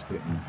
sitting.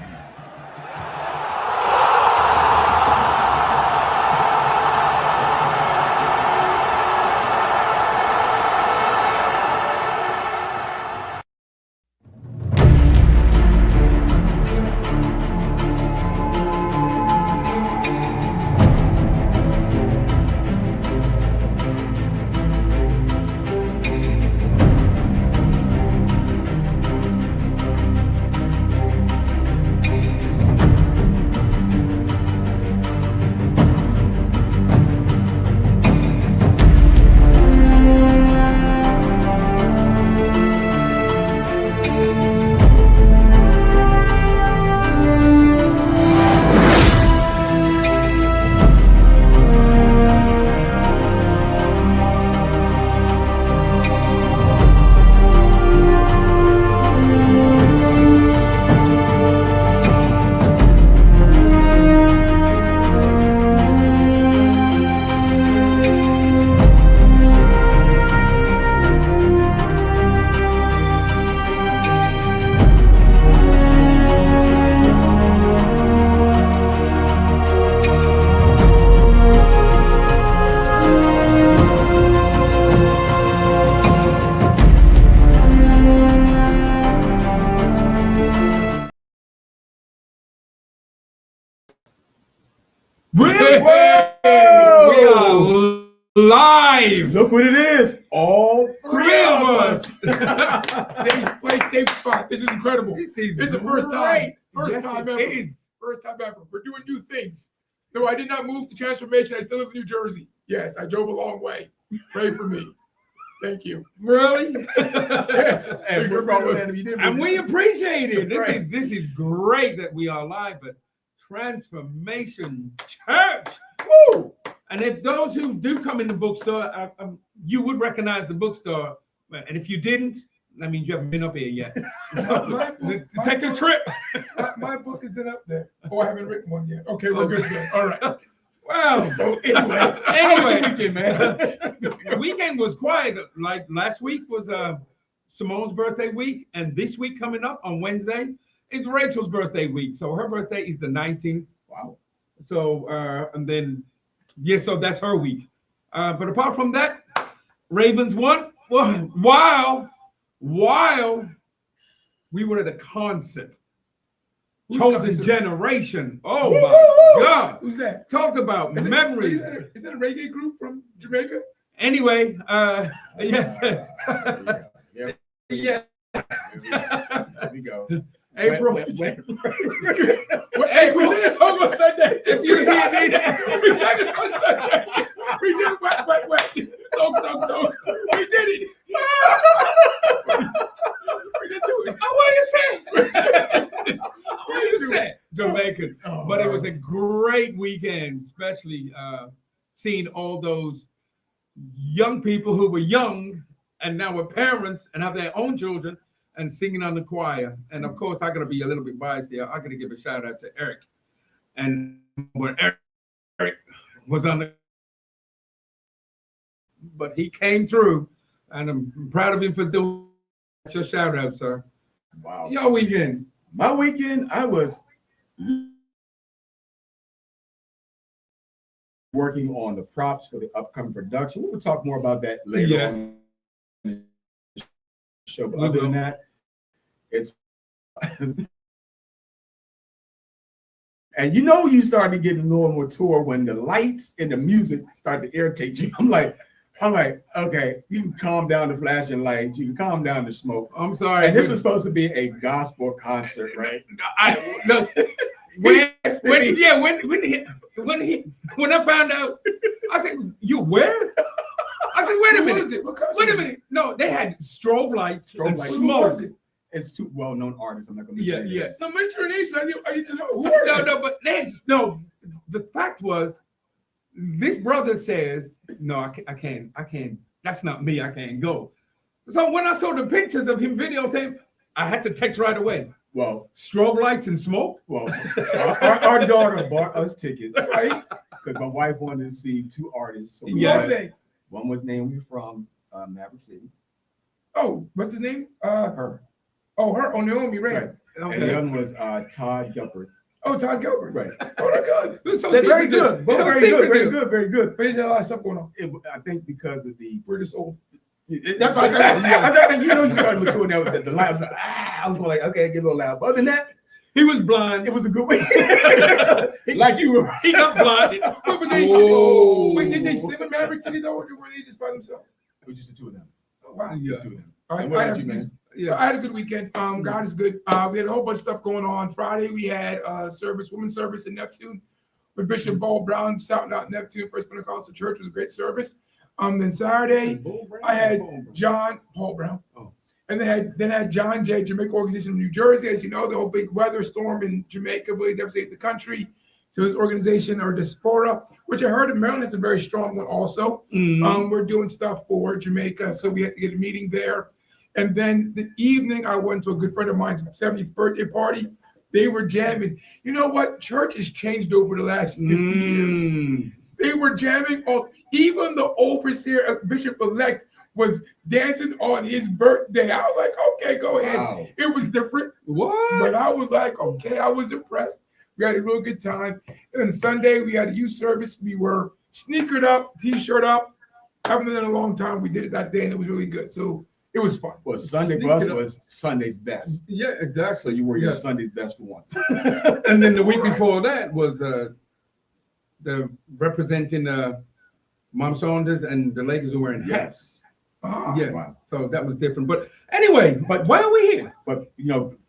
Really? Whoa! We are live. Look what it is. All three of us. Safe place, safe spot. This is incredible. This is the first time. First Yes, time it ever. is. First time ever. We're doing new things. No, I did not move to Transformation. I still live in New Jersey. Yes, I drove a long way. Pray for me. Thank you. Really? Yes. And we're wrong if you didn't. And we appreciate it. Right. This is great that we are live at Transformation Church. Woo! And if those who do come in the bookstore, you would recognize the bookstore. And if you didn't, that means you haven't been up here yet. So, take a trip. My book isn't up there. Oh, I haven't written one yet. Okay, we're good then. All right. Well, So anyway, how was your weekend, man? the weekend was quiet. Like last week was Simone's birthday week, and this week coming up on Wednesday is Rachel's birthday week. So her birthday is the 19th. Wow. So and then so that's her week. But apart from that, Ravens won. Well, while we were at a concert. Who's Chosen concert? Generation. Oh Woo, my woo, woo. God. Who's that? Talk about Is it- memories. Is that a reggae group from Jamaica? Anyway, yes. Yeah. Yeah. There we go. April. Well, hey, we sang a song on Sunday. We sang it on Sunday. We did wet. Song. We did it. We didn't do it. What you say? What you say? Jamaican. Oh, But it was a great weekend, especially seeing all those young people who were young and now are parents and have their own children and singing on the choir. And of course, I got to be a little bit biased here. I got to give a shout out to Eric. And when Eric was on but he came through, and I'm proud of him for doing. That's your shout out, sir. Wow. Your weekend. My weekend, I was working on the props for the upcoming production. We will talk more about that later Yes. on in the show. But We other will. than that, it's and you start to get a little more tour when the lights and the music start to irritate you. I'm like, okay, you can calm down the flashing lights, you can calm down the smoke. I'm sorry. And this was supposed to be a gospel concert, right? When I found out, I said, "You where?" I said, "Wait a Who minute. was it? What concert Wait a was it? minute. No, they had strobe lights and lights. Who was smoke. it? It's two well-known artists. I'm not going to Yeah, mention yeah. names. No, mention your names. I need to know. Who are they? No, but the fact was, this brother says, "No, I can't. That's not me. I can't go." So when I saw the pictures of him videotape, I had to text right away. Well, Strobe lights and smoke. our daughter bought us tickets, right? Because my wife wanted to see two artists. So Who Yeah. was they? one was Naomi from Maverick City. Oh, what's his name? Her. Oh, her, Naomi, right? Right. And the Okay. other one was Todd Gilbert. Oh, Todd Gilbert. Right. Oh, they're good. So They're very secretive. good. Both So very good, very secretive. good, very good. But there's a lot of stuff going on. I think because of the We're just old. that's what I said. I think you started maturing now with the line. I was like, I was like, okay, get a little loud. But other than that, He was blind. it was a good way. Like you were. He got blinded. But they, Oh. wait, did they sing in Maverick City though, or were they just by themselves? It was just the two of them. Oh, wow. Yeah. Just two of them. All right, And what I about have- you, man? Yeah. I had a good weekend. God is good. We had a whole bunch of stuff going on. Friday we had women's service in Neptune with Bishop Bo Brown shouting out Neptune First Pentecostal Church. It was a great service. Then Saturday I had John Paul Brown. Oh. And then had John Jay, Jamaica organization in New Jersey. As you know, the whole big weather storm in Jamaica really devastated the country. So his organization, or Diaspora, which I heard in Maryland is a very strong one also. Mhm. We're doing stuff for Jamaica, so we had to get a meeting there. And then the evening, I went to a good friend of mine's 70th birthday party. They were jamming. You know what? Church has changed over the last 50 years. Mm. They were jamming on, even the overseer, Bishop-elect, was dancing on his birthday. I was like, okay, go ahead. Wow. It was different, What? but I was like, okay, I was impressed. We had a real good time. And then Sunday, we had a youth service. We were sneakered up, t-shirt up. Haven't done it in a long time. We did it that day, and it was really good. So it was fun. Well, Sunday Sneak for us it up. was Sunday's best. Yeah, So exactly. you wore your Yeah. Sunday's best for once. And then the week before that was the representing Mom Saunders and the ladies who were in hats. Ah, Yes. wow. So that was different. But anyway, but why are we here? But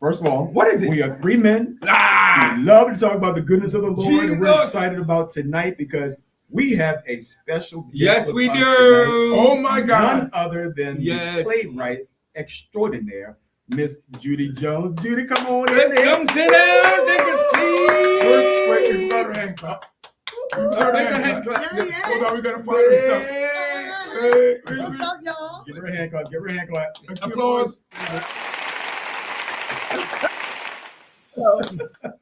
first of all, What is it? we are three men. Ah, We love to talk about the goodness of the Lord, and we're Jesus. excited about tonight because we have a special guest yes, with we us do. tonight. Oh my None God. other than Yes. the playwright extraordinaire, Miss Judy Jones. Judy, come on in here. Come sit down, take a seat. First, wait, we got her hand clap. We got her Make a hand hand clap. clap. Yeah, Hold yeah. on, we gotta find her stuff. Yeah. Hey, What's up, y'all? Give her a hand clap. Give her a hand clap. Applause. That's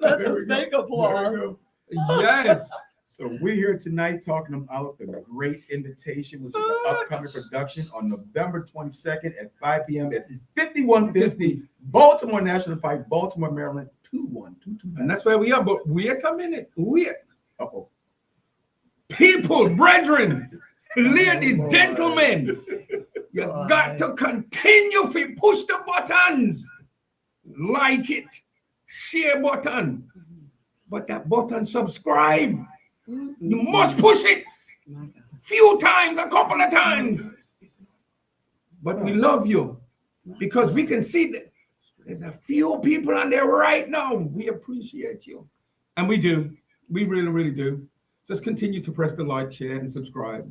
There a we go. fake There applause. we go. Yes. So we're here tonight talking about The Great Invitation, which is an upcoming production on November 22nd at 5 p.m. at 5150 Baltimore National Pike, Baltimore, Maryland, 21229. And that's where we are. But wait a minute. Wait. Uh-oh. People, brethren, ladies, Lord. gentlemen, you Lord. got to continue to push the buttons. Like it, share button, but that button subscribe. You must push it My God. few times, a couple of times. But we love you because we can see that there's a few people on there right now. We appreciate you. And we do. We really, really do. Just continue to press the like, share, and subscribe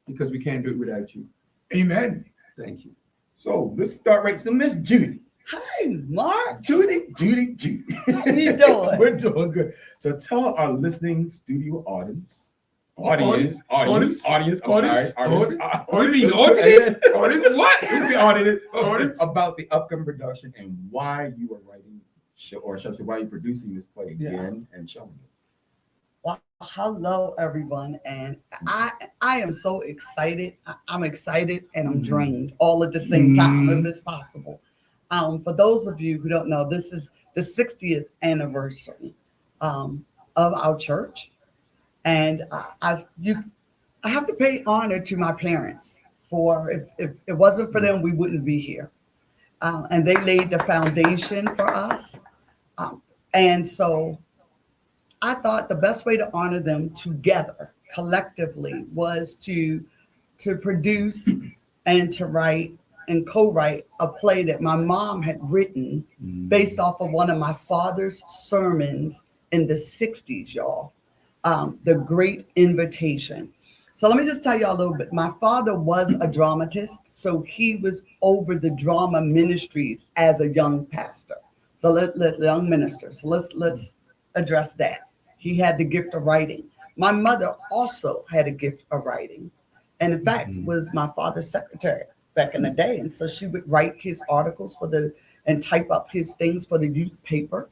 because we can't do it without you. Amen. Thank you. So let's start right. So Miss Judy. Hi, Mark. Judy. How you doing? We're doing good. So tell our listening studio audience. I'm Audience. sorry, audience. What do you mean, audited? Audience. What? You'll be audited. Audience. About the upcoming production and why you are writing, or shall I say, why you're producing this play again and showing it. Well, hello, everyone, and I am so excited. I'm excited and I'm drained all at the same time, if it's possible. For those of you who don't know, this is the 60th anniversary of our church, and I have to pay honor to my parents. For if it wasn't for them, we wouldn't be here, and they laid the foundation for us, and so I thought the best way to honor them together collectively was to produce and to write and co-write a play that my mom had written based off of one of my father's sermons in the 60s, y'all. The Great Invitation. So let me just tell y'all a little bit. My father was a dramatist, so he was over the drama ministries as a young pastor. So young minister. So let's address that. He had the gift of writing. My mother also had a gift of writing, and in fact was my father's secretary back in the day. And so she would write his articles and type up his things for the youth paper.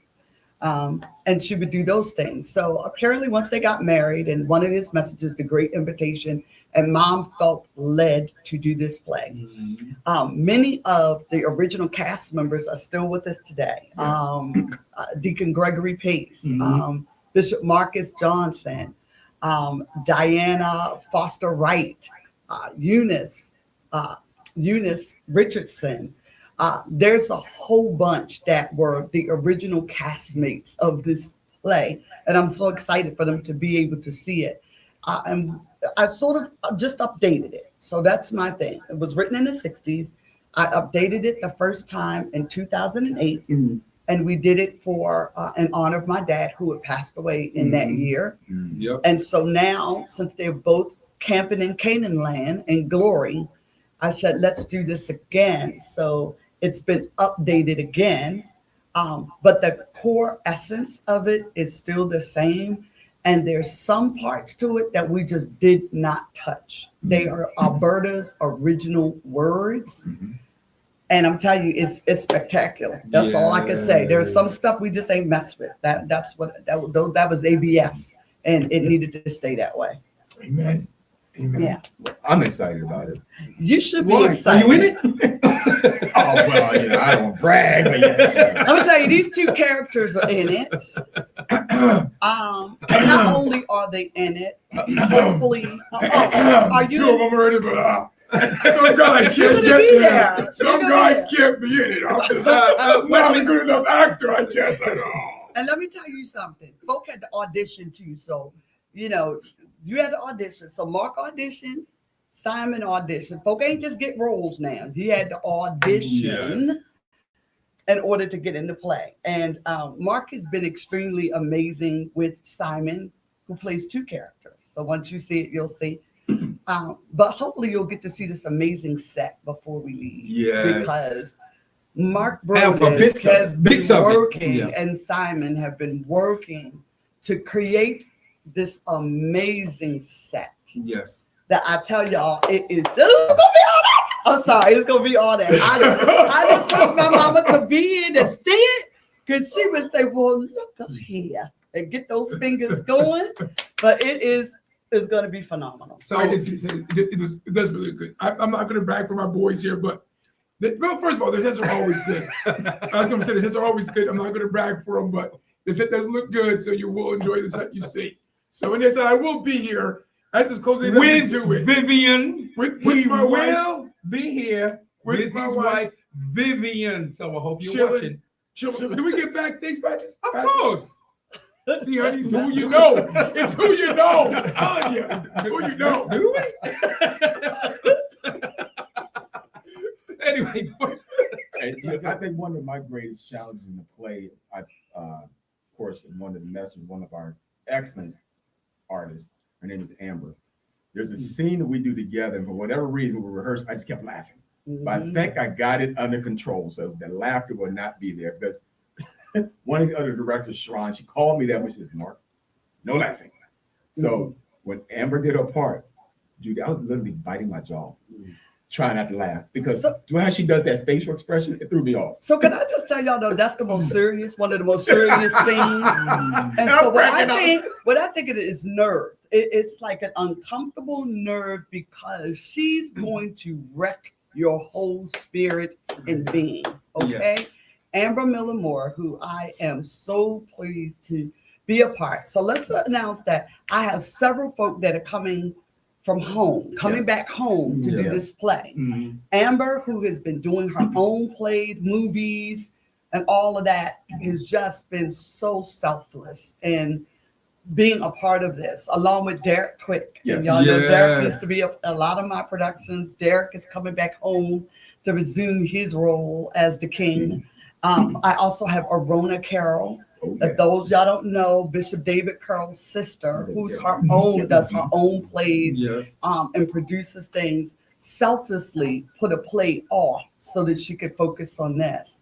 And she would do those things. So apparently once they got married, and one of his messages, The Great Invitation, and Mom felt led to do this play. Many of the original cast members are still with us today. Deacon Gregory Pace, Bishop Marcus Johnson, Diana Foster Wright, Eunice Richardson. There's a whole bunch that were the original castmates of this play, and I'm so excited for them to be able to see it. And I sort of just updated it. So that's my thing. It was written in the 60s. I updated it the first time in 2008, and we did it for in honor of my dad, who had passed away in that year. Yep. And so now, since they're both camping in Canaan land and glory, I said, let's do this again. So it's been updated again, but the core essence of it is still the same. And there's some parts to it that we just did not touch. They are Alberta's original words. And I'm telling you, it's spectacular. That's all I can say. There's some stuff we just ain't messed with. That was ABS, and it needed to stay that way. Amen. Amen. Yeah, I'm excited about it. you should be Why? excited. Are you in it? Oh, well, I don't want to brag, but yes. I'm gonna tell you, these two characters are in it. And not only are they in it, hopefully, are Two of you? them are in it, but some guys You're can't gonna be get there. there. Some You're gonna be guys can't be in it. I'm just wait a not a minute. good enough actor, I guess. I know. And let me tell you something. Folk had to audition too, so you had to audition. So Mark auditioned, Simon auditioned. Folk ain't just get roles now. He had to audition in order to get into play. And Mark has been extremely amazing with Simon, who plays two characters. So once you see it, you'll see. But hopefully you'll get to see this amazing set before we leave. Yes. Because Mark Alpha, Brodus bits of has it, been bits of it. working, Yeah. and Simon have been working to create this amazing set Yes. that I tell y'all, it's gonna be all that. I'm sorry, it's gonna be all that. I just wish my mama could be in and see it, because she would say, well, look up here and get those fingers going. But it's going to be phenomenal. So I just said it does really good. I'm not going to brag for my boys here, but well, first of all, their sets are always good. I was going to say the sets are always good. I'm not going to brag for them, but the set does look good, so you will enjoy the set you see. So when they said I will be here, that's as close as they with to it. Vivian, With he my wife, will be here with my his wife. wife Vivian. So I hope you're Chilling. watching. Do we get backstage badges? Of course. See, honey, it's who you know. It's who you know. I'm telling you, it's who you know. Do we? Anyway, boys. And I think one of my greatest challenges in the play, of course, in one of the messages, one of our excellent artists, her name is Amber. There's a scene that we do together, and for whatever reason, we rehearsed, I just kept laughing. But I think I got it under control, so the laughter will not be there, because one of the other directors, Sharon, she called me that when she says, Mark, no laughing. So when Amber did her part, Judy, I was literally biting my jaw, trying not to laugh, because how she does that facial expression, it threw me off. So can I just tell y'all though, that's the most serious, one of the most serious scenes. And so what I think it is nerves. It's like an uncomfortable nerve, because she's going to wreck your whole spirit and being. Okay. Yes. Amber Miller Moore, who I am so pleased to be a part. So let's announce that I have several folk that are coming from home, coming back home to do this play. Amber, who has been doing her own plays, movies, and all of that, has just been so selfless in being a part of this, along with Derek Quick. Yes. And y'all know Derek Yes. used to be a lot of my productions. Derek is coming back home to resume his role as the king. I also have Arona Carroll. That those y'all don't know, Bishop David Carroll's sister, who's her own, does her own plays, and produces things, selflessly put a play off so that she could focus on this.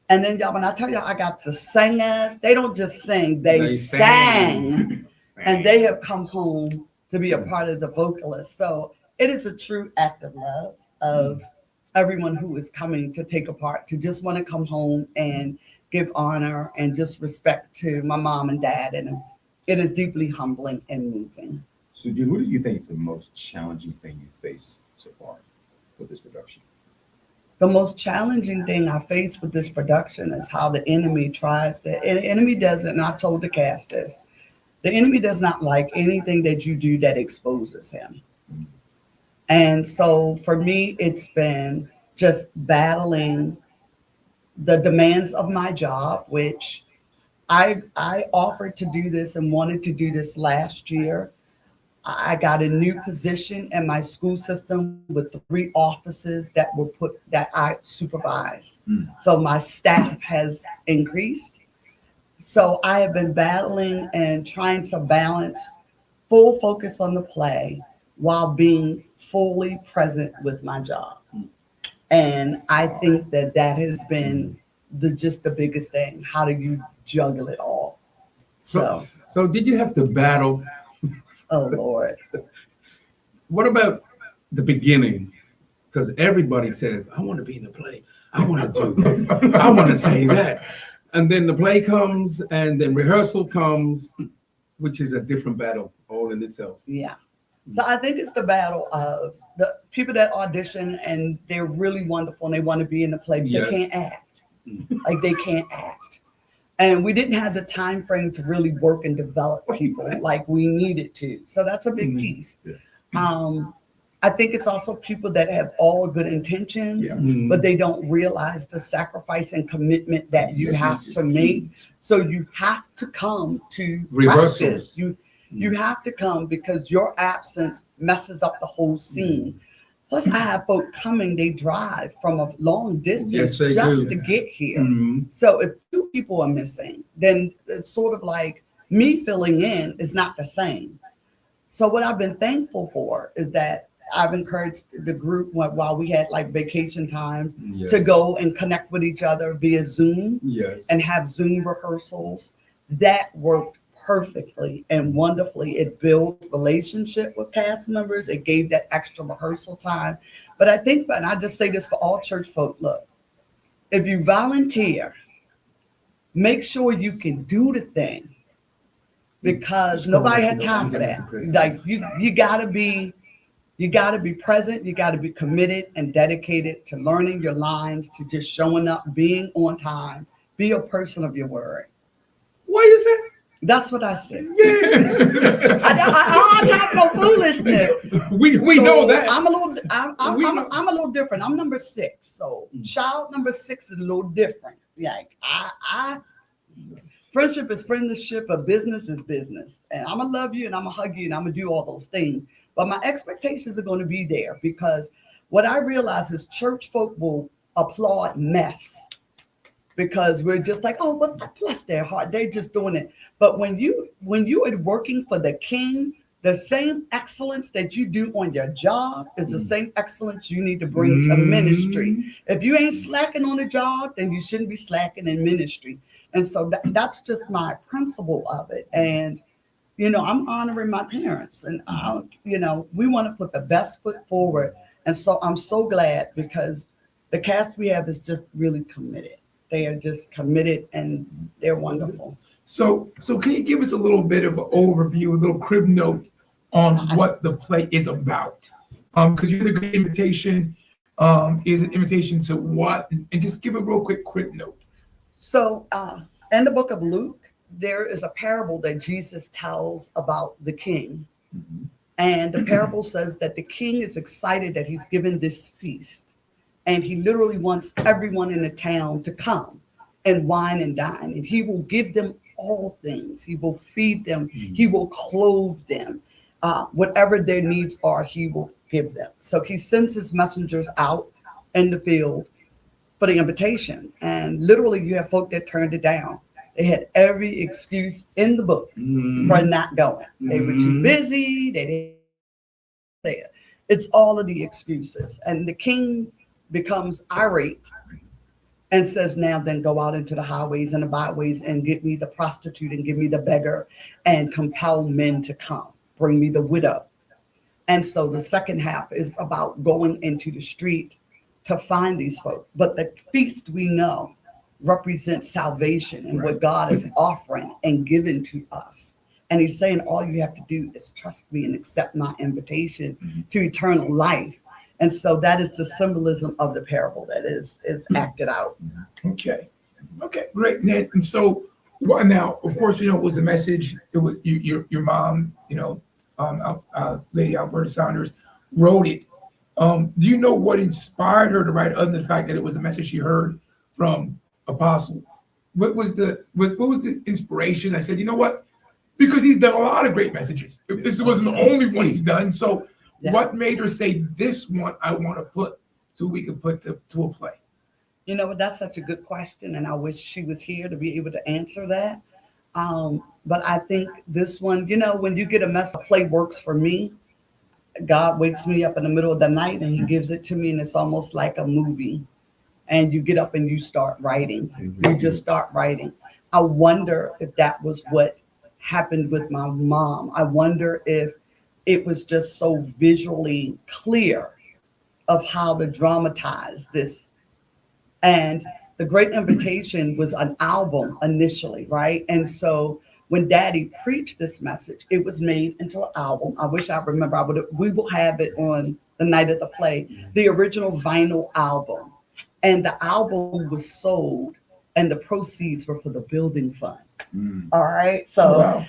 And then y'all, when I tell y'all I got the singers, they don't just sing, they sang. And they have come home to be a part of the vocalists. So it is a true act of love of everyone who is coming to take a part, to just want to come home and give honor and just respect to my mom and dad. And it is deeply humbling and moving. So, Jude, what do you think is the most challenging thing you face so far with this production? The most challenging thing I face with this production is how the enemy tries to, and the enemy doesn't, and I told the cast this, the enemy does not like anything that you do that exposes him. And so for me, it's been just battling the demands of my job, which I offered to do this and wanted to do this last year. I got a new position in my school system with 3 offices that I supervise. So my staff has increased. So I have been battling and trying to balance full focus on the play while being fully present with my job. And I think that has been just the biggest thing. How do you juggle it all? So, So did you have to battle? oh Lord. What about the beginning? Because everybody says, I want to be in the play. I want to do this. I want to say that. And then the play comes and then rehearsal comes, which is a different battle all in itself. Yeah. So I think it's the battle of the people that audition and they're really wonderful and they want to be in the play, but Yes. they can't act. Like they can't act. And we didn't have the time frame to really work and develop people like we needed to. So that's a big piece. Yeah. I think it's also people that have all good intentions, Yeah. but they don't realize the sacrifice and commitment that you have to make. So you have to come to Rehearsals. practice. You have to come because your absence messes up the whole scene. Plus, I have folk coming, they drive from a long distance Yes, they just do. to get here. Mhm. So if 2 people are missing, then it's sort of like me filling in is not the same. So what I've been thankful for is that I've encouraged the group while we had like vacation times Yes. to go and connect with each other via Zoom Yes. and have Zoom rehearsals. That worked perfectly and wonderfully. It built relationship with cast members. It gave that extra rehearsal time. But I think, and I just say this for all church folk, look, if you volunteer, make sure you can do the thing because nobody had time for that. Like you gotta be present, you gotta be committed and dedicated to learning your lines, to just showing up, being on time, be a person of your word. What you say? That's what I said. Yeah. I have no foolishness. we So know that. I'm We know. a little different. I'm number 6. So child number 6 is a little different. Like I friendship is friendship, but business is business. And I'm gonna love you and I'm gonna hug you and I'm gonna do all those things. But my expectations are gonna be there because what I realize is church folk will applaud mess because we're just like, oh, but bless their heart, they're just doing it. But when you are working for the King, the same excellence that you do on your job is the same excellence you need to bring to ministry. If you ain't slacking on the job, then you shouldn't be slacking in ministry. And so that's just my principle of it. And I'm honoring my parents, and we want to put the best foot forward. And so I'm so glad because the cast we have is just really committed. They are just committed and they're wonderful. So can you give us a little bit of an overview, a little crib note on what the play is about? Because you're the great invitation. Is an invitation to what? And just give a real quick crib note. So in the book of Luke, there is a parable that Jesus tells about the king. And the parable says that the king is excited that he's given this feast. And he literally wants everyone in the town to come and wine and dine. And he will give them all things. He will feed them. He will clothe them. Whatever their needs are, he will give them. So he sends his messengers out in the field for the invitation. And literally you have folk that turned it down. They had every excuse in the book for not going. They were too busy. They didn't there. It's all of the excuses. And the king becomes irate and says, now then go out into the highways and the byways and get me the prostitute and give me the beggar and compel men to come. Bring me the widow. And so the second half is about going into the street to find these folk. But the feast we know represents salvation and what God is offering and giving to us. And he's saying all you have to do is trust me and accept my invitation to eternal life. And so that is the symbolism of the parable that is acted out. Okay. Okay, great. And so well, now, of course, it was a message. It was your mom, Lady Alberta Saunders wrote it. Do you know what inspired her to write, other than the fact that it was a message she heard from Apostle? What was the inspiration? I said, you know what? Because he's done a lot of great messages. This wasn't the only one he's done. So what made her say, this one I want to put so we can put to a play? That's such a good question, and I wish she was here to be able to answer that. But I think this one, when you get a message, play works for me. God wakes me up in the middle of the night and he gives it to me, and it's almost like a movie. And you get up and you start writing. You just start writing. I wonder if that was what happened with my mom. I wonder if it was just so visually clear of how to dramatize this. And The Great Invitation was an album initially, right? And so when Daddy preached this message, it was made into an album. I wish I remember. We will have it on the night of the play, the original vinyl album. And the album was sold, and the proceeds were for the building fund. All right. So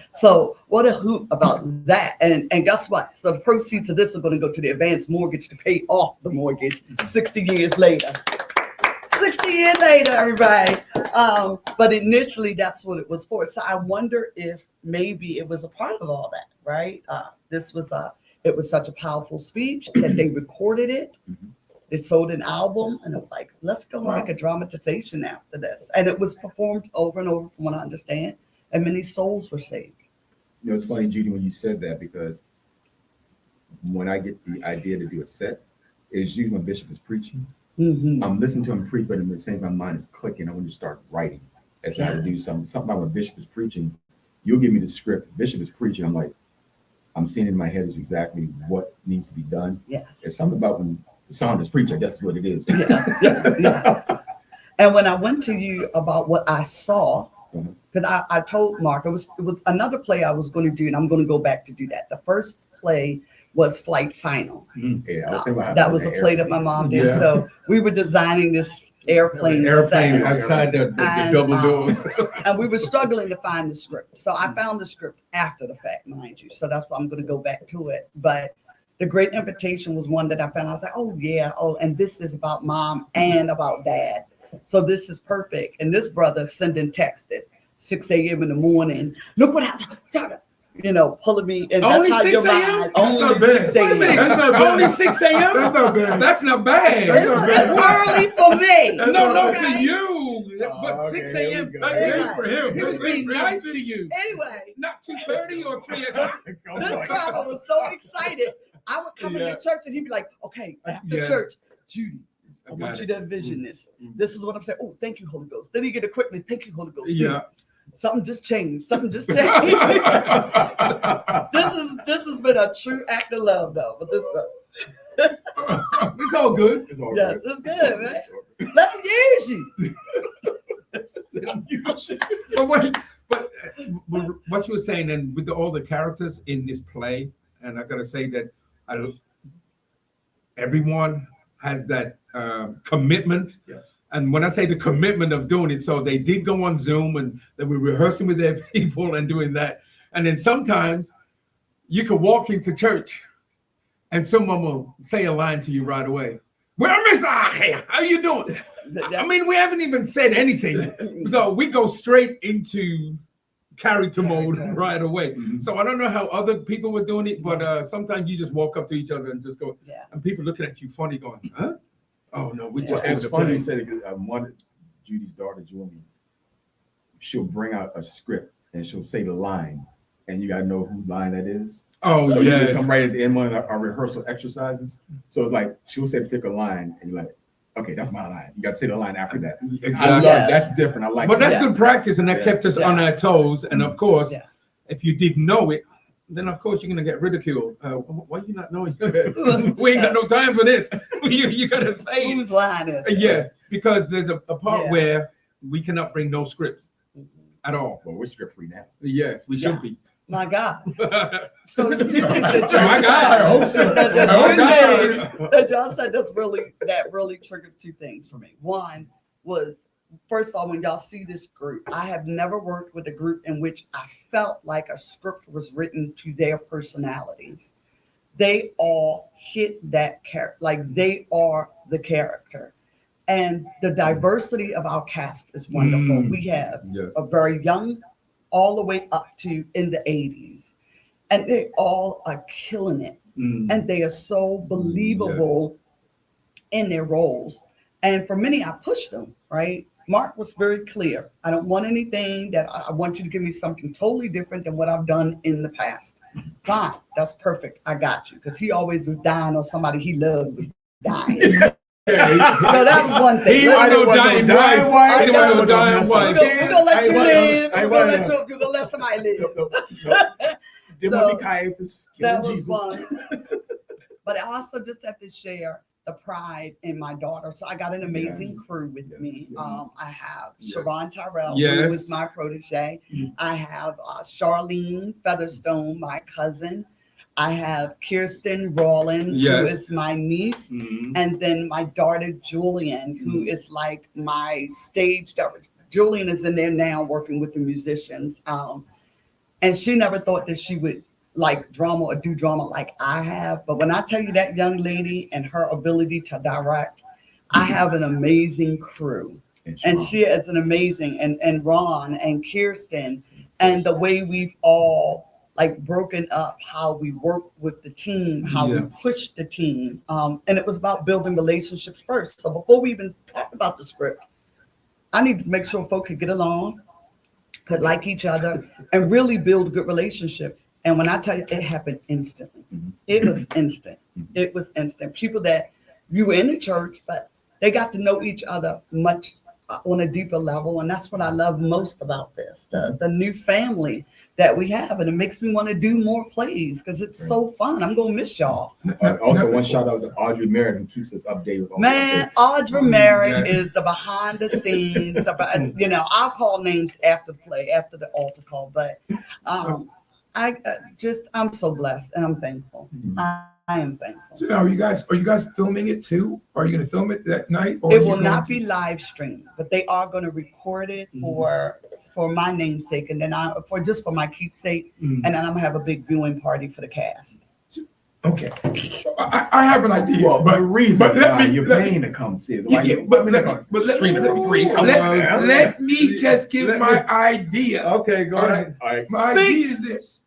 what a hoot about that. And guess what? So the proceeds of this are going to go to the advanced mortgage to pay off the mortgage 60 years later. 60 years later, everybody. But initially, that's what it was for. So I wonder if maybe it was a part of all that, right? It was such a powerful speech that they recorded it. They sold an album, and it was like, let's go make a dramatization after this. And it was performed over and over, from what I understand, and many souls were saved. It's funny, Judy, when you said that, because when I get the idea to do a set, it's usually when Bishop is preaching. I'm listening to him preach, but at the same time, my mind is clicking. I want to start writing as I do something about when Bishop is preaching. You'll give me the script. Bishop is preaching. I'm like, I'm seeing in my head is exactly what needs to be done. Yes. It's something about when the sound is preached. I guess is what it is. Yeah. And when I went to you about what I saw, because I told Mark it was another play I was going to do, and I'm going to go back to do that. The first play was Flight Final. Yeah, I was thinking about that was a play that my mom did. Yeah. So we were designing this airplane set outside the double doors. And we were struggling to find the script. So I found the script after the fact, mind you. So that's why I'm going to go back to it. But The Great Invitation was one that I found. I was like, oh, yeah. Oh, and this is about mom and about dad. So this is perfect. And this brother sending text at 6 a.m. in the morning. Look what happened. Pulling me. And only that's how 6 a.m.? Only 6 a.m. That's not bad. Only 6 a.m.? That's not bad. That's not bad. It's early for me. No, for you. But 6 a.m. That's good for him. He was being nice to you. Anyway. Not 2:30 or 3 o'clock. This brother was so excited. I would come into church and he'd be like, okay, after church, Judy, I want you to envision this. This is what I'm saying. Oh, thank you, Holy Ghost. Then he get it quickly. Thank you, Holy Ghost. Yeah. Something just changed. This has been a true act of love, though. But this, it's all good. It's all yes, good. it's good, man. Let me use you. But what you were saying, and with all the characters in this play, and I gotta say that everyone has that commitment. Yes. And when I say the commitment of doing it, so they did go on Zoom and they were rehearsing with their people and doing that. And then sometimes you could walk into church and someone will say a line to you right away. Well, Mr. Ake, how you doing? I mean, we haven't even said anything. So we go straight into character mode right away. So I don't know how other people were doing it, but sometimes you just walk up to each other and just go, and people looking at you funny going, huh? Oh, no, we just It's funny you said it, because one, Judy's daughter, Julie, she'll bring out a script and she'll say the line, and you got to know whose line that is. Oh, so yes. you just come right at the end of our rehearsal exercises. So it's like, she'll say a particular line, and you're like, okay, that's my line. You got to say the line after that. Exactly. I love that's different. I like But that. that's good practice, and that kept us on our toes. And of course, if you didn't know it, then of course you're gonna get ridiculed. Why you not knowing? We ain't got no time for this. You gotta say whose line is it. Yeah, because there's a part where we cannot bring no scripts at all. Well, we're script free now. Yes, we should be. My God. So there's two things that Oh, my y'all God. said. I hope so. There's I hope two so. things that y'all said that really triggers two things for me. One was, first of all, when y'all see this group, I have never worked with a group in which I felt like a script was written to their personalities. They all hit that character, like they are the character. And the diversity of our cast is wonderful. We have Yes. a very young, all the way up to in the 80s. And they all are killing it. And they are so believable in their roles. And for many, I pushed them, right? Mark was very clear. I don't want anything that I want you to give me something totally different than what I've done in the past. Fine, that's perfect. I got you. Because he always was dying or somebody he loved was dying. So that was one thing. He Let's- wasn't no dying wife. He wasn't no dying wife. We're gonna let you live. I We're gonna let somebody live. Didn't So, want to be Caiaphas, That killing was Jesus. fun. But I also just have to share the pride in my daughter. So I got an amazing Yes. crew with Yes. me. Yes. I have Yes. Sharon Tyrell, Yes. who is my protege. I have Charlene Featherstone, my cousin. I have Kirsten Rawlins, who Yes. is my niece. Mhm. And then my daughter Julian, who is like my stage director. Julian is in there now working with the musicians. And she never thought that she would like drama or do drama like I have. But when I tell you that young lady and her ability to direct, I have an amazing crew. And she is an amazing, and Ron and Kirsten, and the way we've all like broken up how we work with the team, how we push the team. And it was about building relationships first. So before we even talk about the script, I need to make sure folk could get along, could like each other, and really build a good relationship. And when I tell you, it happened instantly. It was instant. It was instant. People that you were in the church, but they got to know each other much on a deeper level. And that's what I love most about this, the new family that we have. And it makes me want to do more plays because it's so fun. I'm going to miss y'all. Also, one shout out to Audrey Merritt, who keeps us updated with all Man, the updates. Audra Merritt Yes. is the behind the scenes. I'll call names after the play, after the altar call, but I'm so blessed and I'm thankful. I am thankful. So now, are you guys filming it too? Are you going to film it that night? Or It are you will going not to- be live streamed, but they are going to record it for my namesake, and then for my keepsake, and then I'm gonna have a big viewing party for the cast. Okay. I have an idea. Well, but the reason but let why me- you're let me- paying to come see it. Yeah, but let me just give my idea. Okay, go All ahead. All right. My Speak. idea is this,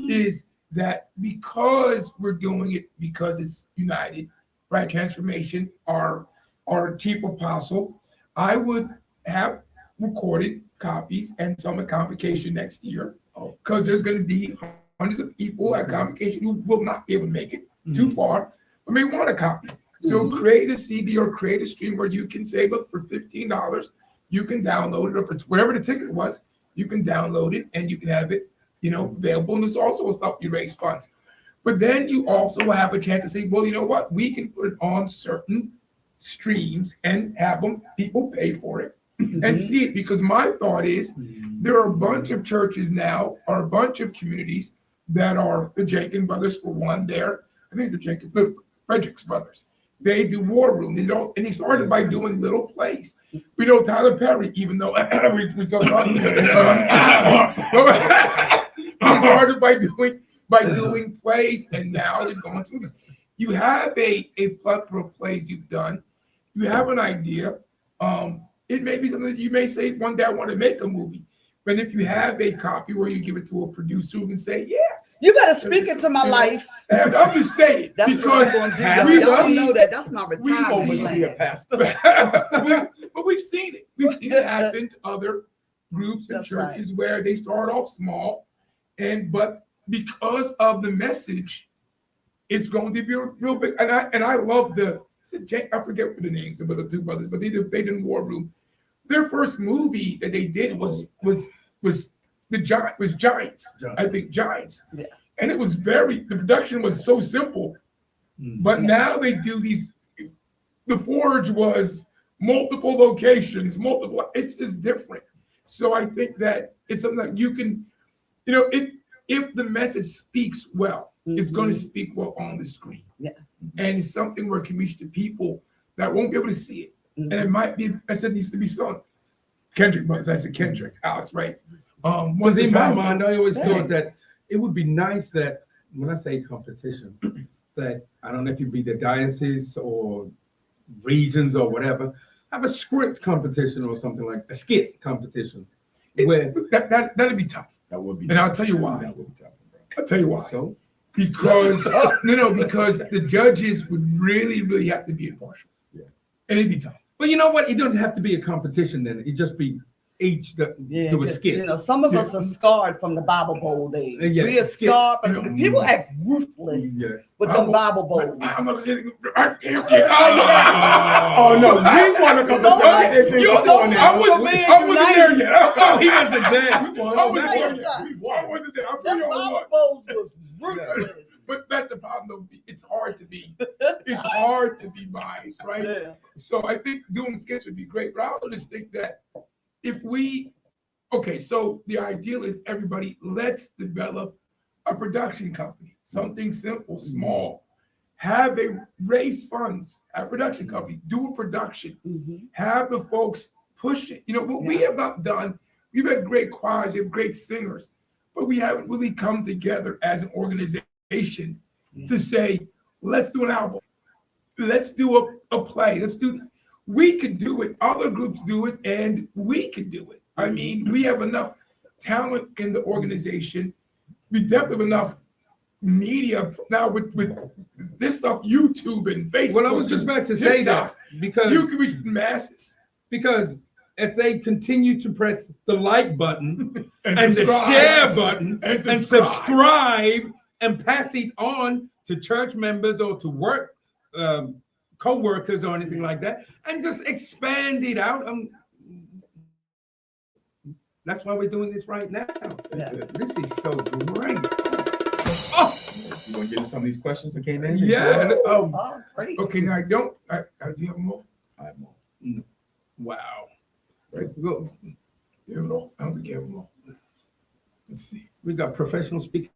is that because we're doing it because it's United, right? Transformation, our chief apostle, I would have recorded copies and some at convocation next year. Because there's going to be hundreds of people at convocation who will not be able to make it too far, but may want a copy. So create a CD or create a stream where you can say, look, for $15, you can download it, or for whatever the ticket was, you can download it and you can have it, available. And it's also will help you raise funds. But then you also will have a chance to say, well, you know what? We can put it on certain streams and have people pay for it and see it. Because my thought is there are a bunch of churches now, or a bunch of communities that are the Jenkins brothers, for one there. I think it's the Fredericks brothers. They do War Room. And they started by doing little plays. We know Tyler Perry, even though we talk about he started by doing plays, and now they're going through this. You have a plethora of plays you've done. You have an idea. It may be something that you may say one day I want to make a movie. But if you have a copy where you give it to a producer who can say, yeah, You better speak into my life. and I'm just saying, That's because what I'm gonna do. Pastor- Y'all don't know that. That's my we retirement Oversee a plan. pastor. but we've seen it. We've seen it happen to other groups and That's right. churches where they start off small, but because of the message, it's going to be real big. And I love I forget what the names of the two brothers, but they did War Room. Their first movie that they did was Giants. I think Giants. Yeah. And it was the production was so simple, but now they do these. The Forge was multiple locations, it's just different. So I think that it's something that you can, if the message speaks well, it's going to Mhm. speak well on the screen. Yes. And it's something where it can reach the people that won't be able to see it. And it might be, it needs to be sung. Kendrick, but as I said, Kendrick, Alex, right? Because in my mind, I always Hey. thought that it would be nice that when I say competition, that I don't know if you'd be the diocese or regions or whatever, have a script competition or something like a skit competition. Where That'd be tough. That would be. And I'll tell you why. That would be tough, bro. I'll tell you why. so Because because the judges would really have to be impartial. Yeah. And it'd be tough. but you know what? It doesn't have to be a competition then. It just be each do a 'cause, skit. You know, some of us are scarred from the Bible Bowl days. Yeah, We are skit. scarred, but You know, people act ruthless Yes. with them Bible Bowls. I'm not saying, Oh no, we won a couple No, times. It's You just know, on there. I wasn't there yet. Oh, he wasn't there. We won. I wasn't We there won. yet. We I won. wasn't there. I'm Them pretty on Bible one. Bowls was ruthless. But that's the problem, though. It's hard to be biased, right? Yeah. So I think doing skits would be great. But I also just think that if so the ideal is everybody, let's develop a production company, something simple, small. Have raise funds, have production company, do a production, Mhm. have the folks push it. You know, what we have not done, we've had great choirs, we have great singers, but we haven't really come together as an organization to say, let's do an album, let's do a play, we could do it, other groups do it, and we could do it. I mean, we have enough talent in the organization. We definitely have enough media now with this stuff, YouTube and Facebook. Well, I was just about to say that because you can reach masses because if they continue to press the like button and the subscribe. share button And and subscribe and pass it on to church members or to work co-workers or anything like that, and just expand it out. That's why we're doing this right now. Yes. This is so great. You want to get into some of these questions that came in? Yeah. Oh, great. Okay, now I do you have more? I have more. Wow. Right. Go. You have more? I don't think you have more. Let's see. We got professional speakers.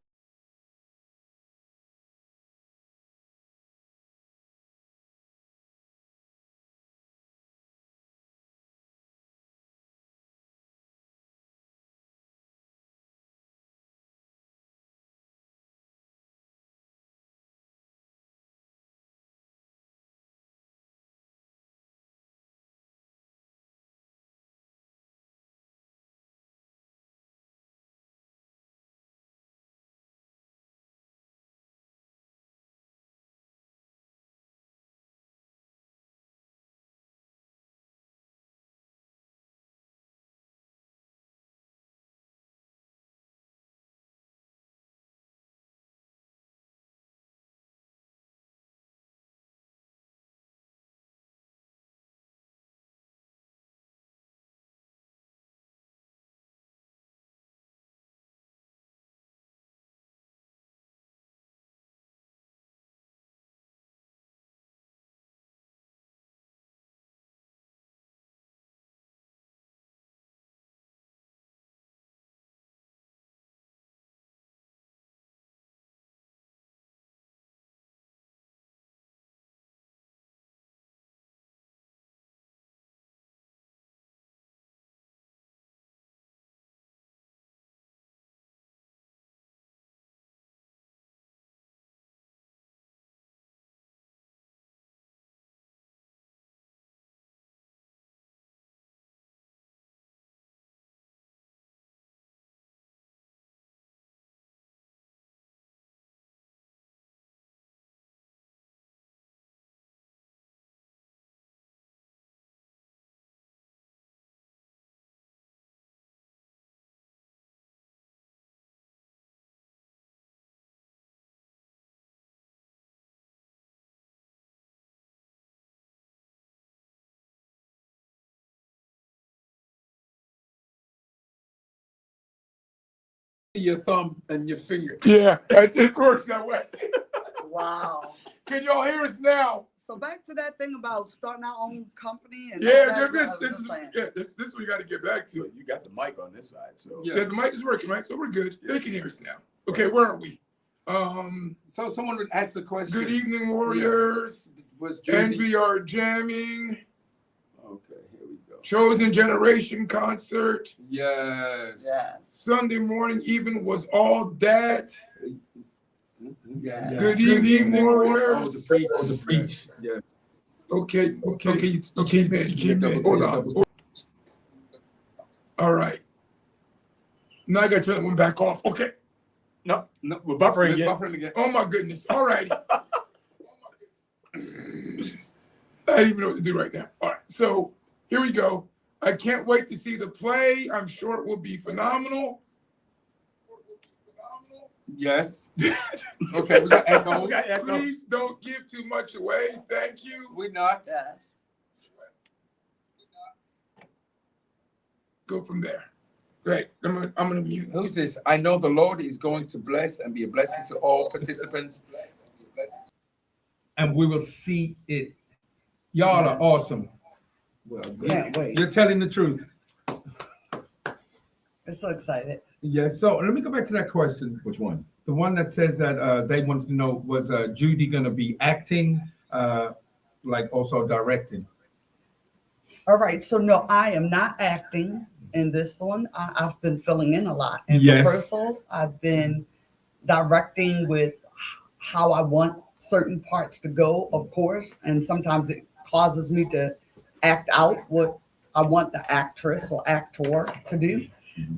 Your thumb and your finger. Yeah, it works that way. Wow. Can y'all hear us now? So back to that thing about starting our own company and Yeah, all that, this I was just saying. this is what we got to get back to. You got the mic on this side, so. Yeah. Yeah, the mic is working, right? So we're good. They can hear us now. Okay, where are we? So someone would ask the question. Good evening, warriors. Was And Judy? we are jamming. Okay, here we go. Chosen Generation concert. Yes. Yes. Sunday morning even was all that. Yes. Good evening, warriors. Oh, the preach. Yes. Okay, you came in. Hold on. All right. Now I gotta turn that one back off. Okay. No, No, we're buffering we're again. buffering again. Oh my goodness. All righty. I don't even know what to do right now. All right. So here we go. I can't wait to see the play. I'm sure it will be phenomenal. Yes. Okay, we got echo. We got echo. Please don't give too much away. Thank you. We're not. Yes. Go from there. Great. I'm gonna mute. Who's this? I know the Lord is going to bless and be a blessing to all participants. And we will see it. Y'all are awesome. Well, Can't wait. You're telling the truth. We're so excited. Yes. So let me go back to that question. Which one? The one that says that they wanted to know, was Judy going to be acting, like also directing? All right. So no, I am not acting in this one. I've been filling in a lot in Yes. rehearsals. I've been directing with how I want certain parts to go, of course, and sometimes it causes me to act out what I want the actress or actor to do.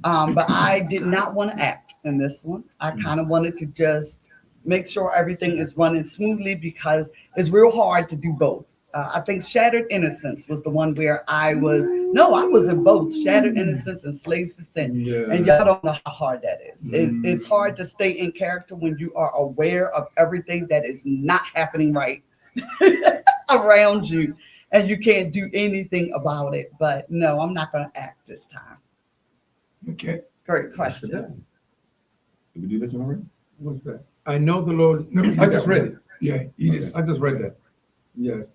But I did not want to act in this one. I kind of wanted to just make sure everything is running smoothly because it's real hard to do both. I think Shattered Innocence was the one where I was in both Shattered Innocence and Slaves to Sin. Yeah. And y'all don't know how hard that is. It's hard to stay in character when you are aware of everything that is not happening right around you and you can't do anything about it. But no, I'm not going to act this time. Okay. Great question. Did we do this one already? What's that? I know the Lord. No, I just read it. Yeah, you just. I just read that. Yes.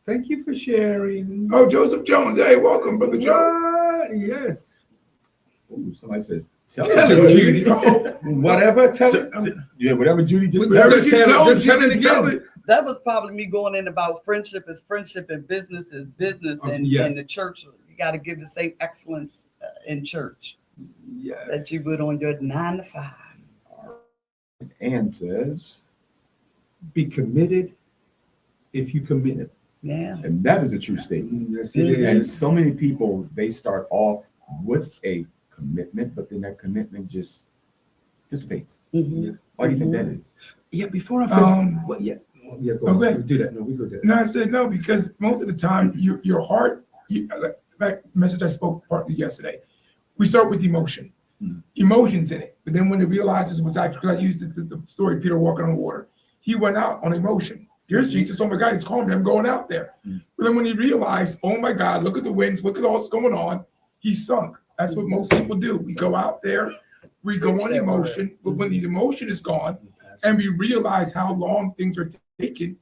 Thank you for sharing. Oh, Joseph Jones. Hey, welcome, Brother Joe. What? Yes. Ooh, somebody says, tell Tell it, it, Judy. Judy. Whatever. Tell it. Yeah, whatever Judy just Whatever said. she tell it, tells, just she tell it said tell again. it. That was probably me going in about friendship is friendship and business is business. And Yeah. in the church, you got to give the same excellence in church Yes. that you would on your 9 to 5. Ann says, Be committed if you commit it. Yeah. and that is a true statement. Yes, it And is. so many people, they start off with a commitment, but then that commitment just dissipates. Mhm. Why do you think that is? Yeah, before I finish. Um, Yeah, go okay. on. We do that. No, we go do that. No, I said no because most of the time your heart, like that message I spoke partly yesterday, we start with emotion, emotions in it. But then when it realizes what's actually, I used the story Peter walking on the water. He went out on emotion. Here's Jesus. Oh my God, he's calling me. I'm going out there. But then when he realized, oh my God, look at the winds, look at all that's going on, he sunk. That's what most people do. We go out there, we go on emotion, but when the emotion is gone and we realize how long things are taking,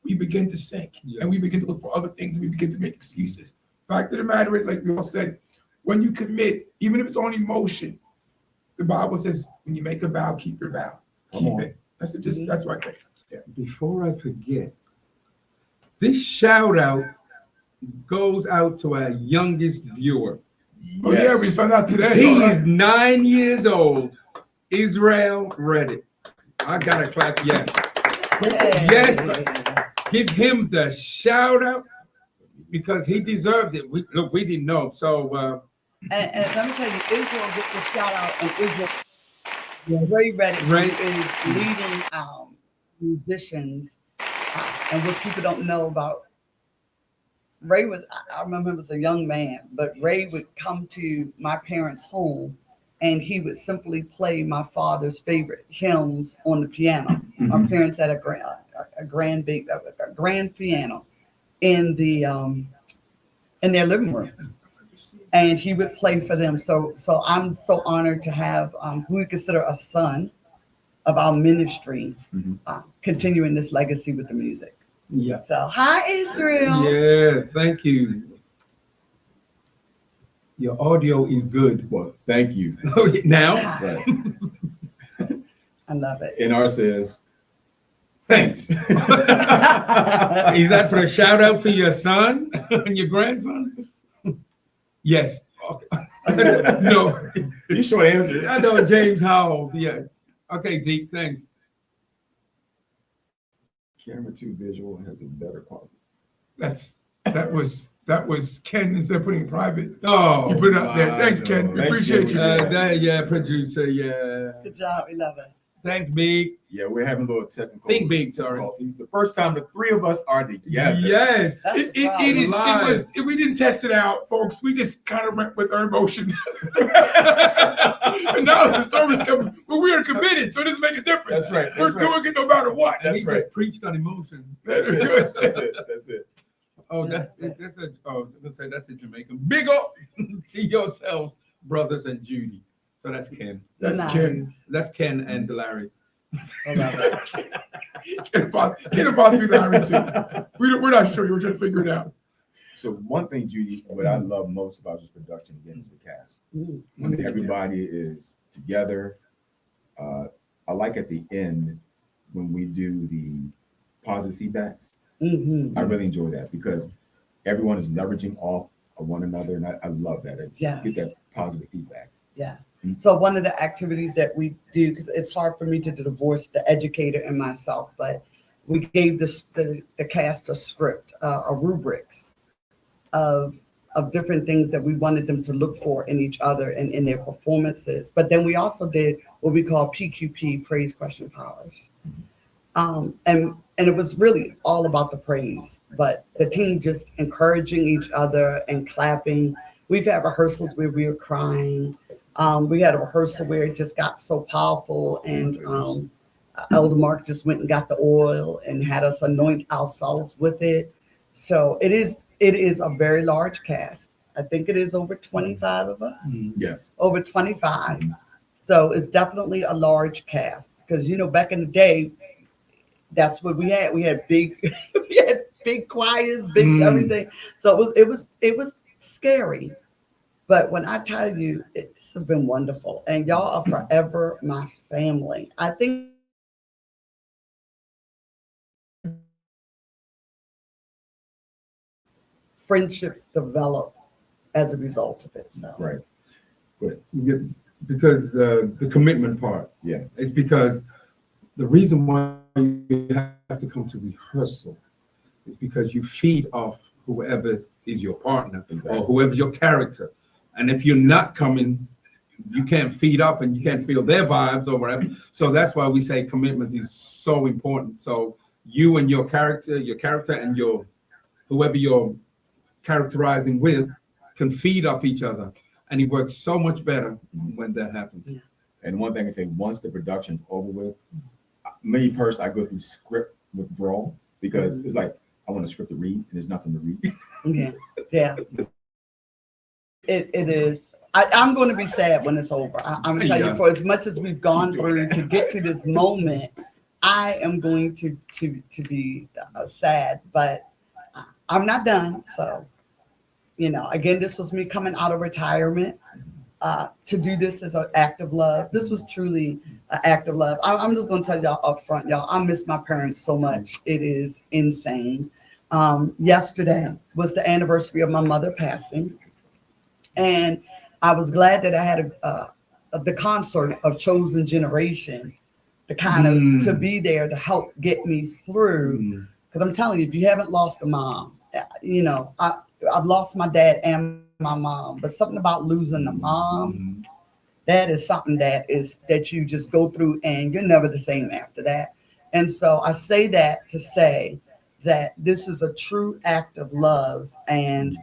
we begin to sink and we begin to look for other things and we begin to make excuses. Fact of the matter is, like we all said, when you commit, even if it's on emotion, the Bible says, when you make a vow, keep your vow. Keep it. That's what I think. Yeah. Before I forget, this shout out goes out to our youngest viewer. Oh yeah, we found out today. He All right. is 9 years old. Israel read it. I gotta clap. Yes. Yes. Give him the shout out because he deserves it. We didn't know. So And let me tell you, Israel gets a shout out, and Israel, Ray Reddick, Ray is leading musicians. And what people don't know about Ray was, I remember him as a young man, but Ray would come to my parents' home and he would simply play my father's favorite hymns on the piano. My parents had a grand piano in their living room. And he would play for them. So I'm so honored to have who we consider a son of our ministry, continuing this legacy with the music. yeah. So hi, Israel. Yeah, thank you. Your audio is good. Well, thank you. Now, Right. I love it. And ours says, thanks. Is that for a shout out for your son and your grandson? Yes. Okay. No. You short answer. I know James Howells. Yeah. Okay, Deke. Thanks. Camera 2 visual has a better quality. That was Ken instead of putting private. Oh, You put it out there. Thanks, Ken. We Thanks, appreciate Ken. you. Yeah, producer. Yeah. Good job. We love it. Thanks, Big. Yeah, we're having a little technical. Think big, sorry. difficulties. The first time the three of us are together. Yes. That's It the problem. is. It Live. was. We didn't test it out, folks. We just kind of went with our emotion. And now the storm is coming, but we are committed, so it doesn't make a difference. That's right. We're That's right. doing it no matter what. And That's he right. just preached on emotion. That's it. That's it. That's it. Oh, that's a. Oh, I was gonna say that's a Jamaican. Big up to yourselves, brothers and Judy. So that's Ken. That's Nice. Ken. That's Ken and Larry. I love it. Can possibly Larry too. We're not sure. We're trying to figure it out. So one thing, Judy, what I love most about this production again is the cast. Mm. When everybody is together. I like at the end when we do the positive feedbacks. Mhm. I really enjoy that because everyone is leveraging off of one another, and I love that. I Yes. get that positive feedback. Yeah. So one of the activities that we do, because it's hard for me to divorce the educator and myself, but we gave the cast a script, a rubrics of different things that we wanted them to look for in each other and in their performances. But then we also did what we call PQP, praise, question, polish. And it was really all about the praise, but the team just encouraging each other and clapping. We've had rehearsals where we were crying. We had a rehearsal where it just got so powerful, and Elder Mark just went and got the oil and had us anoint ourselves with it. So it is a very large cast. I think it is over 25 of us, Yes. over 25. So it's definitely a large cast because, back in the day, that's what we had. We had big, we had big choirs, big everything. So it was scary. But when I tell you, this has been wonderful, and y'all are forever my family. I think friendships develop as a result of it. So. Right. Yeah, because the commitment part. Yeah. It's because the reason why you have to come to rehearsal is because you feed off whoever is your partner Exactly. or whoever's your character. And if you're not coming, you can't feed up and you can't feel their vibes or whatever. So that's why we say commitment is so important. So you and your character and your whoever you're characterizing with can feed up each other. And it works so much better when that happens. And one thing I say, once the production's over with, me personally, I go through script withdrawal because it's like I want a script to read and there's nothing to read. Yeah. It is. I'm going to be sad when it's over. I'm going to tell you, for as much as we've gone through to get to this moment, I am going to be sad, but I'm not done. So, again, this was me coming out of retirement to do this as an act of love. This was truly an act of love. I'm just going to tell y'all up front, y'all, I miss my parents so much. It is insane. Yesterday was the anniversary of my mother passing. And I was glad that I had the concert of Chosen Generation to kind of to be there to help get me through. Because I'm telling you, if you haven't lost a mom, I've lost my dad and my mom, but something about losing a mom, that is something that you just go through and you're never the same after that. And so I say that to say that this is a true act of love. And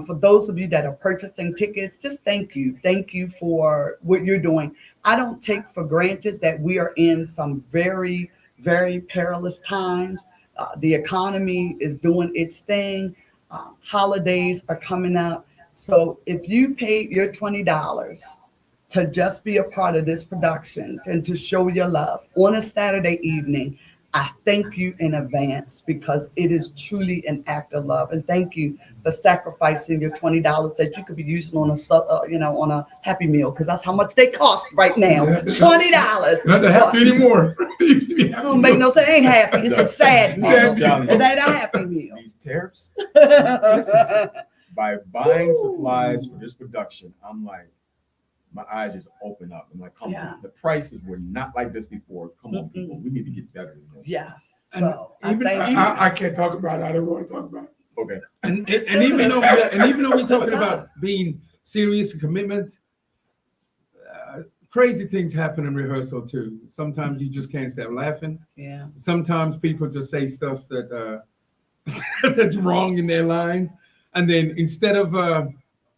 for those of you that are purchasing tickets, just thank you. Thank you for what you're doing. I don't take for granted that we are in some very, very perilous times. The economy is doing its thing. Holidays are coming up. So if you paid your $20 to just be a part of this production and to show your love on a Saturday evening, I thank you in advance because it is truly an act of love. And thank you for sacrificing your $20 that you could be using on on a Happy Meal, because that's how much they cost right now. $20. Not that happy anymore. It used to be I happy. don't make no sense. It ain't happy. It's a sad meal. I'm telling It you, ain't a Happy Meal. these tariffs, by buying supplies for this production, I'm like, my eyes just open up. I'm like, come Yeah. on, the prices were not like this before. Come on, people, we need to get better than this. Yes. And So I even- thank you. I can't talk about it. I don't want to talk about it. Okay. And even though we're talking about being serious and commitment, crazy things happen in rehearsal too. Sometimes you just can't stop laughing. Yeah. Sometimes people just say stuff that that's wrong in their lines, and then instead of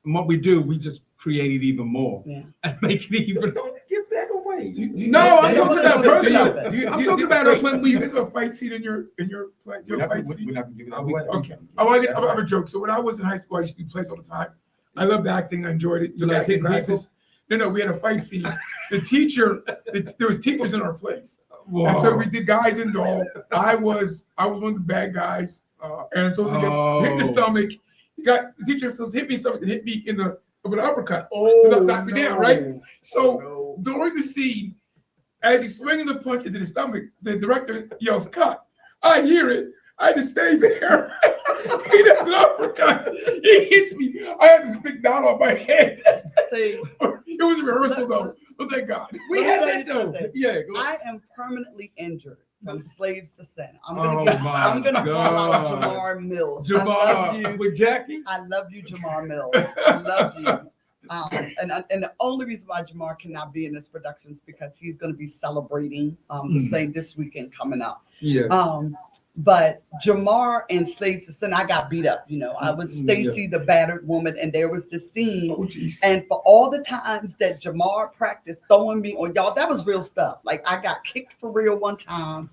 what we do, we just create it even more Yeah. and make it even. Don't give that away. No, I'm They talking wanna about know personal. themselves. I'm talking about us when we. You guys have a fight scene in your play. We're Your not fight gonna scene. give that away. Okay. I have a joke. So when I was in high school, I used to do plays all the time. I loved acting. I enjoyed it. You Took like acting hitting classes. No, we had a fight scene. The teacher, there was teachers in our plays. Whoa. And so we did guys and doll. I was one of the bad guys. And I'm supposed to get hit in the stomach. The teacher was supposed to hit me in the stomach and hit me with an uppercut. Oh, knock me down, right? no. So No. during the scene, as he's swinging the punch into the stomach, the director yells, "Cut!" I hear it. I just stay there. He does an uppercut. He hits me. I have this big knot on my head. See, It was a rehearsal though. But thank God. We Let me had tell that you though. something. Yeah. Go I am permanently injured from slaves to sin. I'm Oh gonna my I'm gonna call out God. Jamar Mills. I love Jamar you. with Jackie. I love you, Jamar Mills. I love you. And the only reason why Jamar cannot be in this production is because he's going to be celebrating the same this weekend coming up. Yeah. But Jamar and Slaves to Sin, I got beat up. I was Stacy, the battered woman, and there was this scene. Oh jeez. And for all the times that Jamar practiced throwing me on y'all, that was real stuff. Like I got kicked for real one time.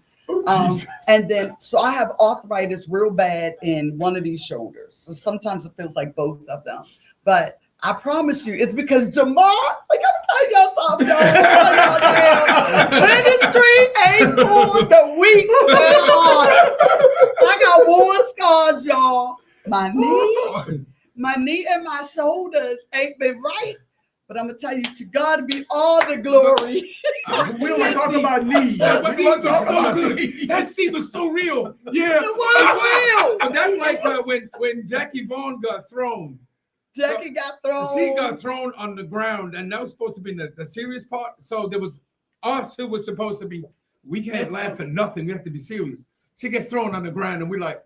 And then, so I have arthritis real bad in one of these shoulders. So sometimes it feels like both of them. But I promise you, it's because Jamar, like I'm telling y'all something, y'all. Ministry ain't for the weak. I got war scars, y'all. My knee and my shoulders ain't been right. But I'm gonna tell you, to God be all the glory. We don't want to talk about knees. That We scene want to looks talk so about good. knees. That scene looks so real. Yeah. It was real. But that's like when Jackie Vaughn got thrown. Jackie got thrown. She got thrown on the ground, and that was supposed to be the serious part. So there was us who was supposed to be, we can't laugh at nothing. We have to be serious. She gets thrown on the ground, and we're like,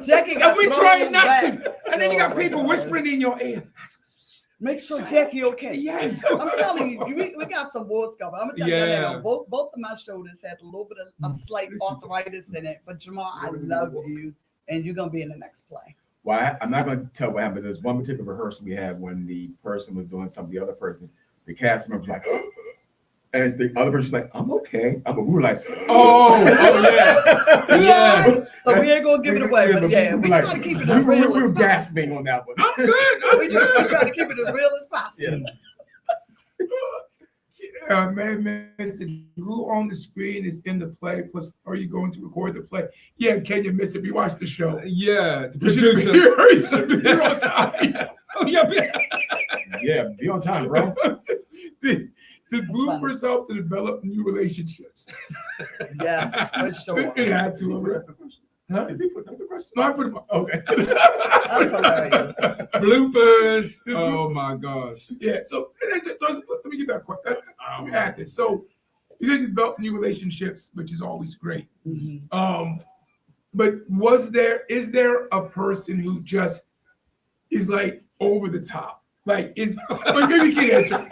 Jackie got and we thrown trying not back. to. And then you got people whispering in your ear. Make sure Jackie okay. Yes. I'm telling you, we got some war scar. I'm gonna tell you Yeah. now, both of my shoulders had a little bit of a slight arthritis in it. But Jamar, I love you, and you're gonna be in the next play. Well, I'm not going to tell what happened, but there's one particular rehearsal we had when the person was doing something, the other person, the cast member was like, and the other person's like, I'm okay. But we were like, Oh, yeah. Yeah. So we ain't gonna give it away, but yeah, we like, try to keep it as we real were as possible. gasping on that one. I'm good. We try to keep it as real as possible. Yes. Man, who on the screen is in the play? Plus, are you going to record the play? Yeah, can you miss it? We watched the show. Yeah, the You should be producer. here. You should be here on time. Oh, yeah. Yeah, be on time, bro. The bloopers help to develop new relationships. Yes, for sure. It had to. Huh? Is he putting up the question? No, I put them up. Okay. That's hilarious. Bloopers. Oh my gosh. Yeah. So let me get that question. Let me add this. So you said you develop new relationships, which is always great. Mhm. But is there a person who just is like over the top? Like maybe you can answer.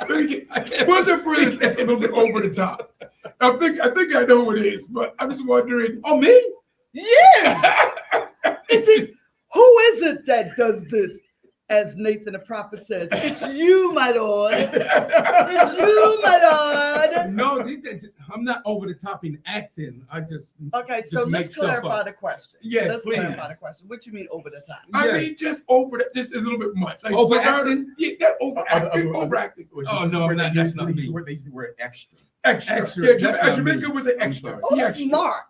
Was there a person that's a little bit over the top? I think I know who it is, but I'm just wondering. Oh, me? Yeah. Is it? Who is it that does this? As Nathan the prophet says, it's you, my Lord. It's you, my Lord. No, I'm not over the top in acting. I just Okay, so make let's stuff clarify up. the question. Yes, Let's please. clarify the question. What you mean over the top? I Yeah. mean, just over that. This is a little bit much. Like Overacting? Yeah, that overacting. Overacting. Oh, no, I'm not- that's not me. They used the word extra. Extra. Extra. Yeah, That's not Jamaica me. was an I'm extra. sorry. Oh, He that's extra. Mark.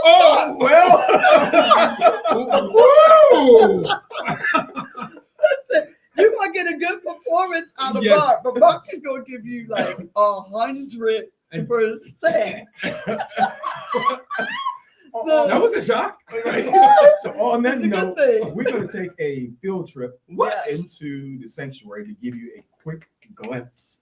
Oh, Well, woo! Listen, you're gonna get a good performance out of Yes. Mark, but Mark is gonna give you like 100%. That was a shock. so on that It's a good note, thing. we're going to take a field trip What? into the sanctuary to give you a quick glimpse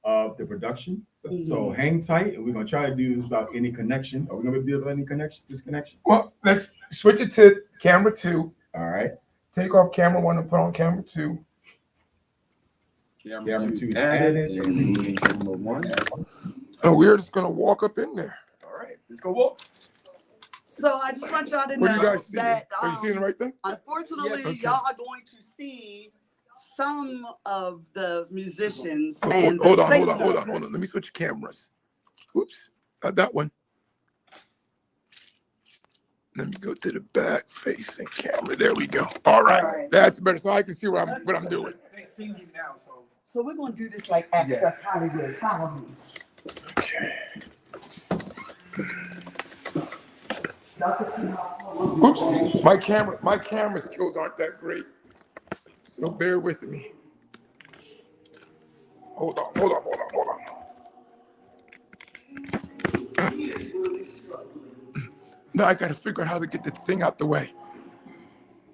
of the production. So hang tight, and we're going to try to do this without any connection. Are we going to do any connection, disconnection? Well, let's switch it to camera 2. All right. Take off camera 1 and put on camera 2. Camera 2 is added. And camera 1. And we're just gonna walk up in there. All right, let's go walk. So I just want y'all to What do you know guys see? that Are you seeing the right thing? unfortunately, Yes. Okay. y'all are going to see some of the musicians Hold and on, the hold on. singers. Let me switch cameras. Oops, not that one. Let me go to the back facing camera. There we go. All right, All right. that's better, so I can see what I'm doing. They see you now, so. So we're gonna do this like Access Hollywood. Follow me. Okay. Y'all can see how slow Oops, my camera skills aren't that great, so bear with me. Hold on. Now I gotta figure out how to get the thing out the way.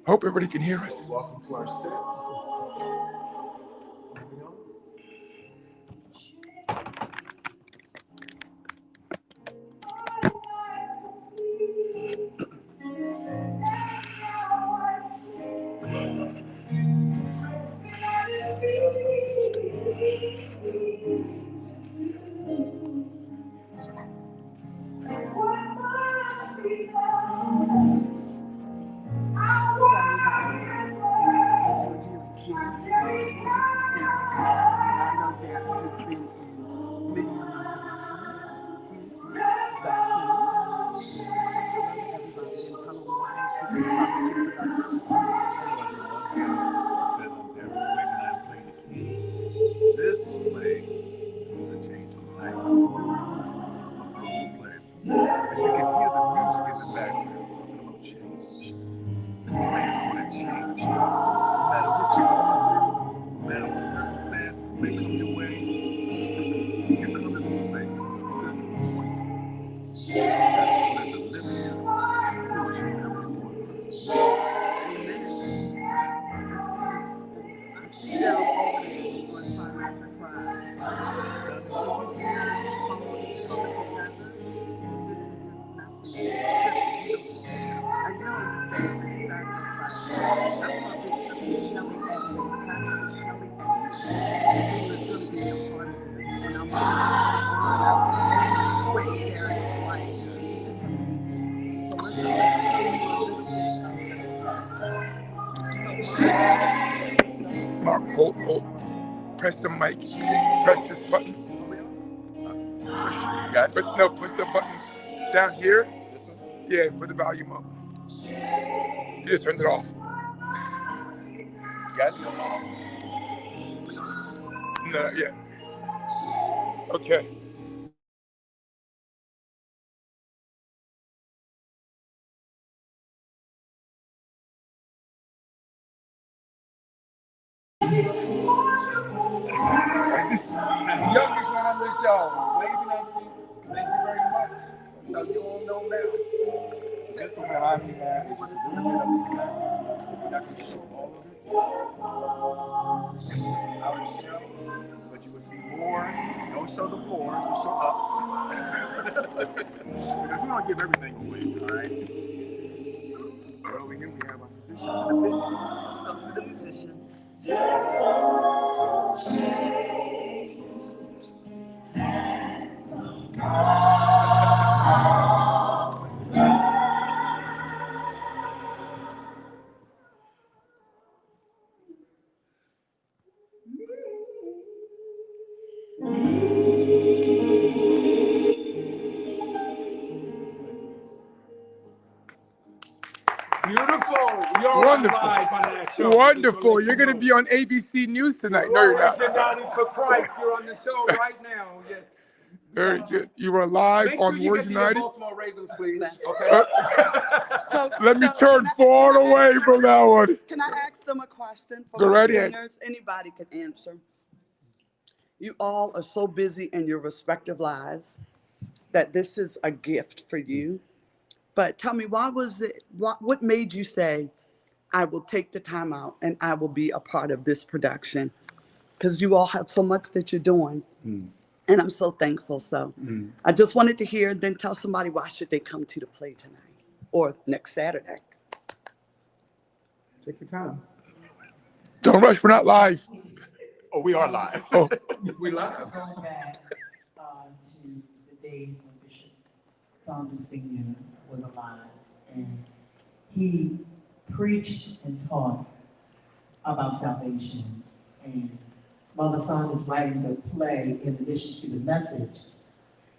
Hope everybody can hear us. Welcome to our set. This play is going to change your life. A global play. As you can hear the music in the background talking about change. This play is going to change you. No matter what you're going through, no matter what circumstances may come your way, you come to this play with an anointing. That's going to deliver you and heal you from every one. Mark, hold. Press the mic. Press this button. Push. You got it. But no, push the button down here. Yeah, put the volume up. You just turned it off. You got it? No, yeah. Okay. And the youngest one on this show, waving at you. Thank you very much. So you all know now. This one behind me, man, is just a little bit of the sound. We're not going to show all of it. This is out of shell, but you will see more. Don't show the floor, just show up. Because we don't give everything away, all right? Over here we have our musicians. Let's go see the musicians. Beautiful. You're Wonderful. live on that show. Wonderful. You're going to be on ABC News tonight. No, you're not. For Christ, you're on the show right now. Yeah. Very good. You are live Make sure on you Words get to your United. Baltimore Ravens, please. Okay. Let me So turn can I- far can I away ask- from that one. Can I ask them a question? For Go my right ahead. seniors? Anybody can answer. You all are so busy in your respective lives that this is a gift for you. But tell me, what made you say, I will take the time out and I will be a part of this production? Because you all have so much that you're doing. And I'm so thankful. So I just wanted to hear, then tell somebody, why should they come to the play tonight or next Saturday? Take your time. Don't rush. We're not live. Oh, we are live. Oh, We live. Going back to the days when Bishop Saunders Sr. was alive, and he preached and taught about salvation. And Mother Saunders writing the play, in addition to the message,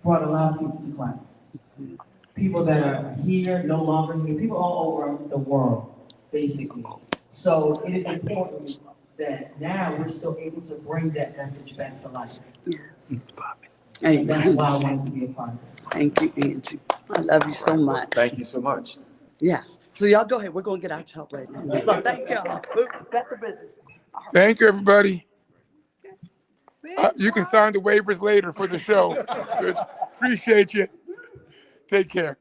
brought a lot of people to Christ. People that are here, no longer here, people all over the world, basically. So it is important that now we're still able to bring that message back to life. Yes. And that's Amen. why I wanted to be a part of it. Thank you, Angie. I love you so much. Thank you so much. Yes. So y'all go ahead. We're going to get our help right now. So thank y'all. Back to business. thank you, everybody. You can sign the waivers later for the show. Good. Appreciate you. Take care.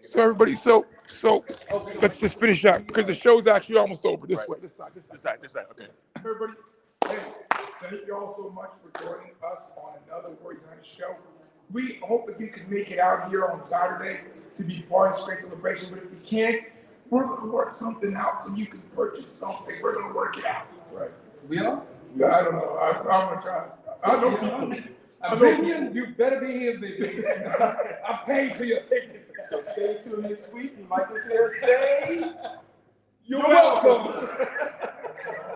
So everybody, so let's just finish out because the show's actually almost over. This way, this side. Okay. Everybody, hey, thank you all so much for joining us on another Words United show. We hope that you can make it out here on Saturday to be part of this great celebration. But if you can't, we're going to work something out so you can purchase something. We're going to work it out. Right. We are? Yeah, I don't know. I'm going to try. I know people. Vivian, you better be here, Vivian. I paid for your ticket. So stay tuned this week. And Michael says, say, You're welcome.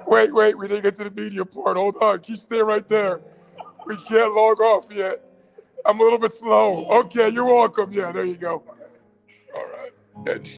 Wait, we didn't get to the media part. Hold on. Keep staying right there. We can't log off yet. I'm a little bit slow. Okay, you're welcome. Yeah, there you go. All right. And